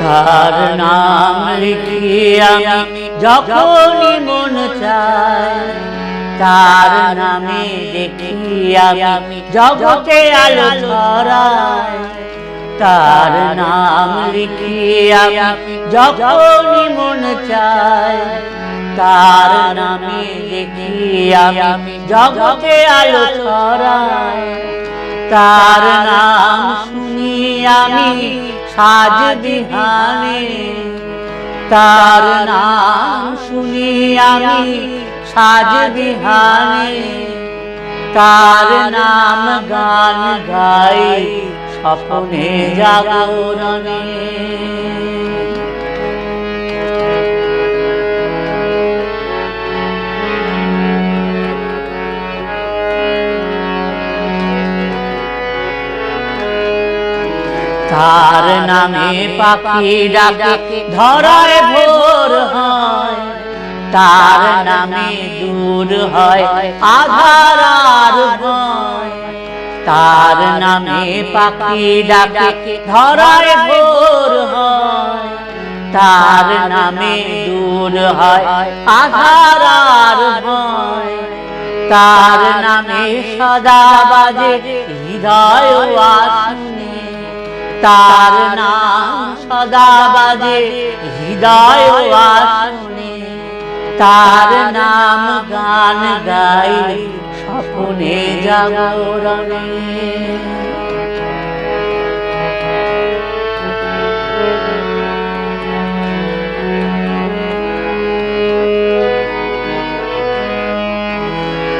তার নাম লিখি আমি যখনই মন চায়, তার নামে দেখি আমি জগতে আলো ছড়ায়। তার নাম লিখি আমি যখনই মন চায়, তার নামে দেখি আমি জগতে আলো ছড়ায়। তার নাম শুনি আমি সাজ বিহানে, তার নাম শুনি আমি সাজ বিহানে। তার নাম গান গাই স্বপ্নে জাগরণে। তার নামে পাখি ডাকে ধরায় ভোর হয়, তার নামে দূর হয় আঁধার আর ভয়। তার নামে পাখি ডাকে ধরায় ভোর হয়, তার নামে দূর হয় আঁধার আর ভয়। তার নামে সদা বাজে হৃদয় আসনে, তার নাম সদা বাজে হৃদয় আসনে। তার নাম গান গাই স্বপ্নে জাগরণে।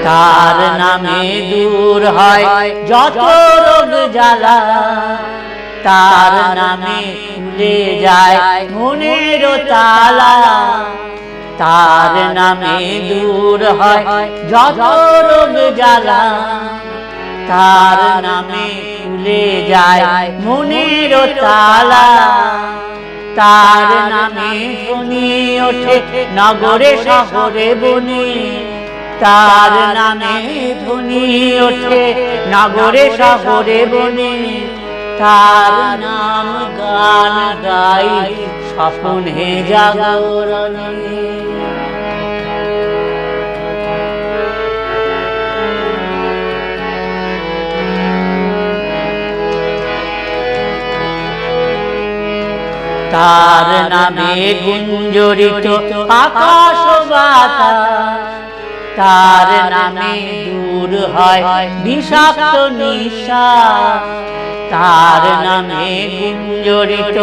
তার নামে দূর হয় যত রোগ জ্বালা, তার নামে খুলে যায় মনের তালা। তার নামে দূর হয় যত রোগ জ্বালা, তার নামে খুলে যায় মনের তালা। তার নামে ধ্বনি ওঠে নগরে শহরে বনে, তার নামে ধ্বনি ওঠে নগরে শহরে বনে। তার নাম গান গাই স্বপ্নে জাগরণে। তার নামে গুঞ্জরিত আকাশ বাতাস, তার নামে দূর হয় বিষাক্ত নিঃশ্বাস। তার নামে গুঞ্জরিত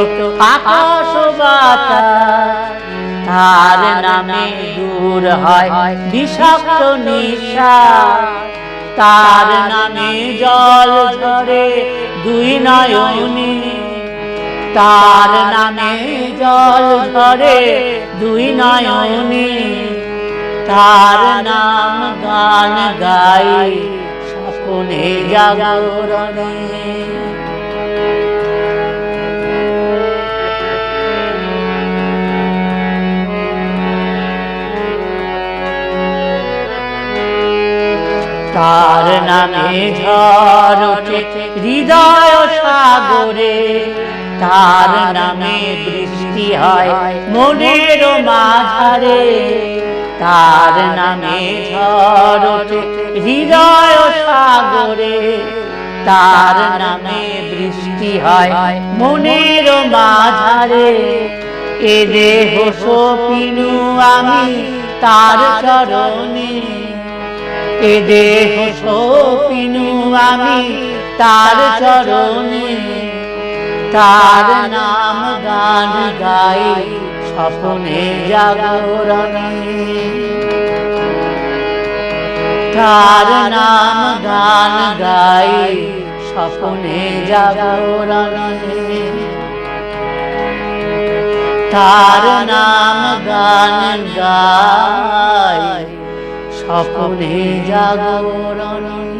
আকাশ বাতাস, তার নামে দূর হয় বিষাক্ত নিঃশ্বাস। তার নামে জল ঝরে দুই নয়নে, তার নামে জল ঝরে দুই নয়নে। তার নাম গান গাই স্বপ্নে জাগরণে। তার নামে ঝড় ওঠে হৃদয় সাগরে, তার নামে বৃষ্টি হয় মনের মাঝারে। তার নামে ঝড় ওঠে হৃদয় সাগরে, তার নামে বৃষ্টি হয় মনের মাঝারে। এ দেহ সপিনু আমি তার চরণে, এ দেহ সপিনু আমি তার চরণে। তার নাম গান গাই স্বপ্নে জাগরণে। তার নাম গান গাই স্বপ্নে জাগরণে। তার নাম গান গাই স্বপ্নে জাগরণে।